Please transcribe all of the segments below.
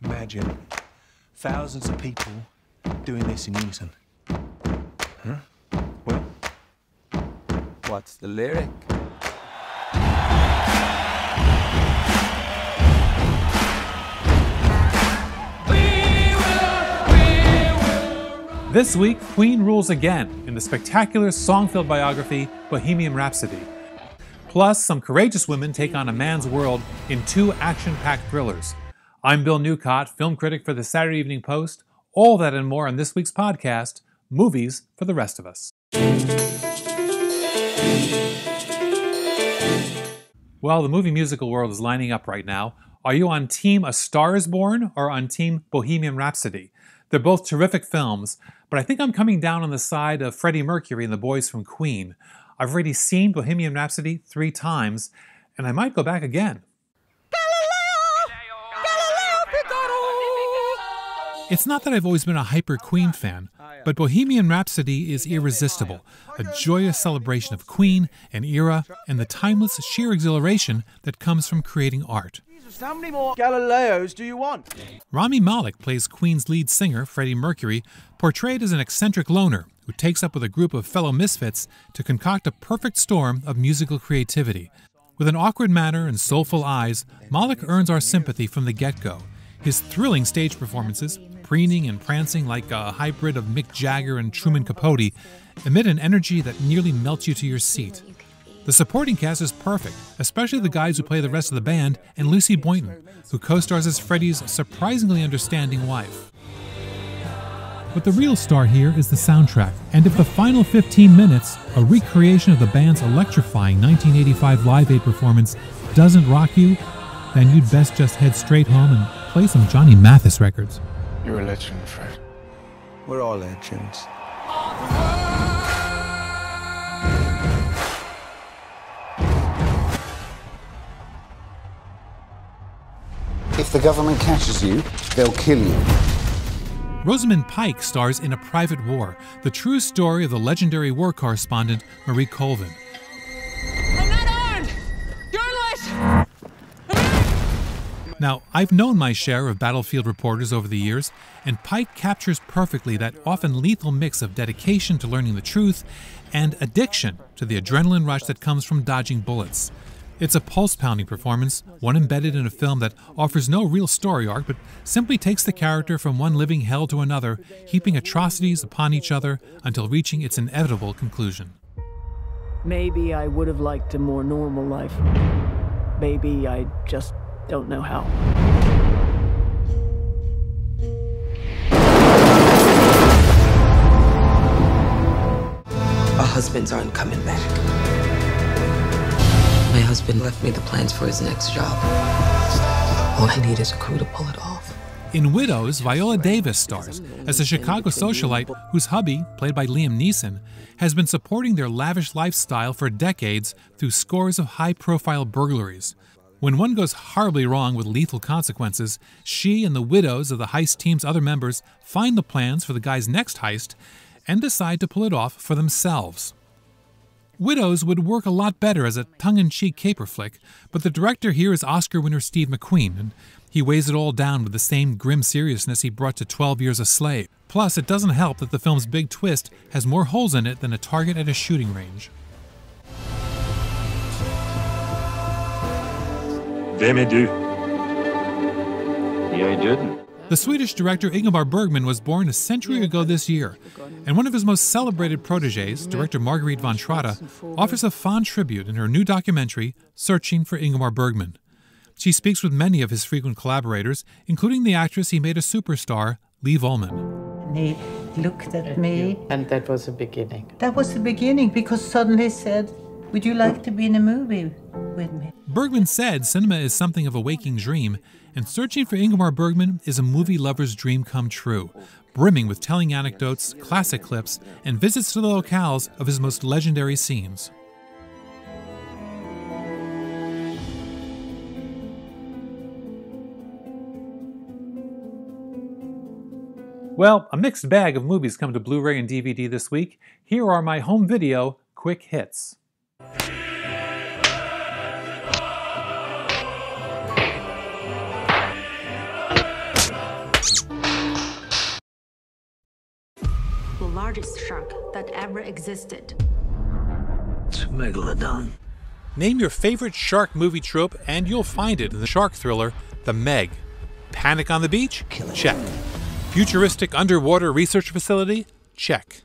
Imagine thousands of people doing this in unison. Huh? Well, What's the lyric? This week, Queen rules again in the spectacular song-filled biography Bohemian Rhapsody. Plus, some courageous women take on a man's world in two action-packed thrillers. I'm Bill Newcott, film critic for the Saturday Evening Post. All that and more on this week's podcast, Movies for the Rest of Us. Well, the movie musical world is lining up right now. Are you on Team A Star Is Born or on Team Bohemian Rhapsody? They're both terrific films, but I think I'm coming down on the side of Freddie Mercury and the boys from Queen. I've already seen Bohemian Rhapsody 3 times, and I might go back again. It's not that I've always been a hyper Queen fan, but Bohemian Rhapsody is irresistible, a joyous celebration of Queen, an era, and the timeless sheer exhilaration that comes from creating art. How many more Galileos do you want? Rami Malek plays Queen's lead singer, Freddie Mercury, portrayed as an eccentric loner who takes up with a group of fellow misfits to concoct a perfect storm of musical creativity. With an awkward manner and soulful eyes, Malek earns our sympathy from the get-go. His thrilling stage performances, preening and prancing like a hybrid of Mick Jagger and Truman Capote, emit an energy that nearly melts you to your seat. The supporting cast is perfect, especially the guys who play the rest of the band and Lucy Boynton, who co-stars as Freddie's surprisingly understanding wife. But the real star here is the soundtrack, and if the final 15 minutes, a recreation of the band's electrifying 1985 Live Aid performance, doesn't rock you, then you'd best just head straight home and play some Johnny Mathis records. you're a legend, Fred. We're all legends. If the government catches you, they'll kill you. Rosamund Pike stars in A Private War, the true story of the legendary war correspondent Marie Colvin. I'm not armed! Journalist! Now, I've known my share of battlefield reporters over the years, and Pike captures perfectly that often lethal mix of dedication to learning the truth and addiction to the adrenaline rush that comes from dodging bullets. It's a pulse-pounding performance, one embedded in a film that offers no real story arc, but simply takes the character from one living hell to another, heaping atrocities upon each other until reaching its inevitable conclusion. Maybe I would have liked a more normal life. Maybe I just don't know how. Our husbands aren't coming back. My husband left me the plans for his next job. All I need is a crew to pull it off. In Widows, Viola Davis stars as a Chicago socialite whose hubby, played by Liam Neeson, has been supporting their lavish lifestyle for decades through scores of high-profile burglaries. When one goes horribly wrong with lethal consequences, she and the widows of the heist team's other members find the plans for the guy's next heist and decide to pull it off for themselves. Widows would work a lot better as a tongue-in-cheek caper flick, but the director here is Oscar winner Steve McQueen, and he weighs it all down with the same grim seriousness he brought to 12 Years a Slave. Plus, it doesn't help that the film's big twist has more holes in it than a target at a shooting range. Vem är du? Jag är döden. The Swedish director Ingmar Bergman was born a century ago this year, and one of his most celebrated protégés, director Marguerite von Trotta, offers a fond tribute in her new documentary, Searching for Ingmar Bergman. She speaks with many of his frequent collaborators, including the actress he made a superstar, Liv Ullmann. He looked at me. And that was the beginning. That was the beginning, because suddenly he said, "Would you like to be in a movie with me?" Bergman said cinema is something of a waking dream, and Searching for Ingmar Bergman is a movie lover's dream come true, brimming with telling anecdotes, classic clips, and visits to the locales of his most legendary scenes. Well, a mixed bag of movies come to Blu-ray and DVD this week. Here are my home video quick hits. largest shark that ever existed. It's a megalodon. Name your favorite shark movie trope and you'll find it in the shark thriller The Meg. Panic on the beach? Check. Futuristic underwater research facility? Check.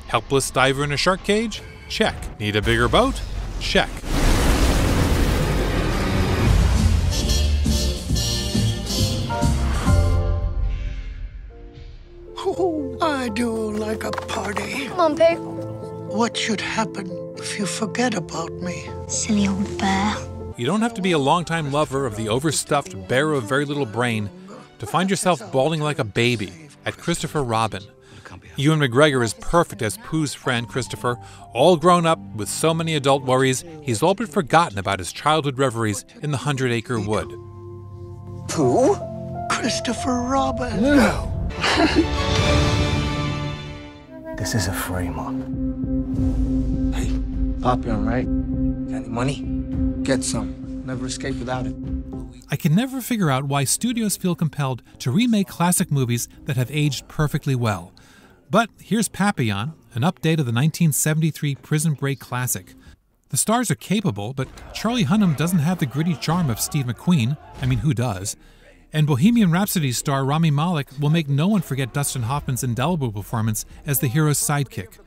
Helpless diver in a shark cage? Check. Need a bigger boat? Check. Oh, I do like a party. Come on, Pooh. What should happen if you forget about me? Silly old bear. You don't have to be a longtime lover of the overstuffed bear of very little brain to find yourself bawling like a baby at Christopher Robin. Ewan McGregor is perfect as Pooh's friend Christopher, all grown up with so many adult worries, he's all but forgotten about his childhood reveries in the 100-acre wood. Pooh? Christopher Robin. No. This is a frame up. Hey, Papillon, right? Got any money? Get some. Never escape without it. I can never figure out why studios feel compelled to remake classic movies that have aged perfectly well. But here's Papillon, an update of the 1973 Prison Break classic. The stars are capable, but Charlie Hunnam doesn't have the gritty charm of Steve McQueen. I mean, who does? And Bohemian Rhapsody star Rami Malek will make no one forget Dustin Hoffman's indelible performance as the hero's sidekick.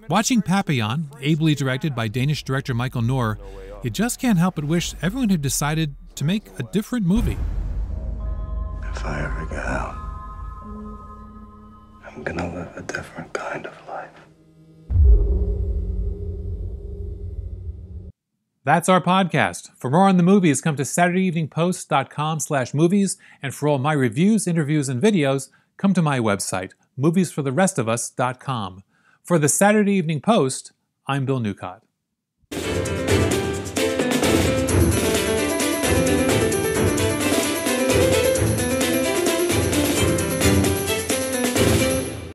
Watching Papillon, ably directed by Danish director Michael Nohr, you just can't help but wish everyone had decided to make a different movie. If I ever get out, I'm gonna live a different kind of life. That's our podcast. For more on the movies, come to SaturdayEveningPost.com/movies, and for all my reviews, interviews, and videos, come to my website, moviesfortherestofus.com. For the Saturday Evening Post, I'm Bill Newcott.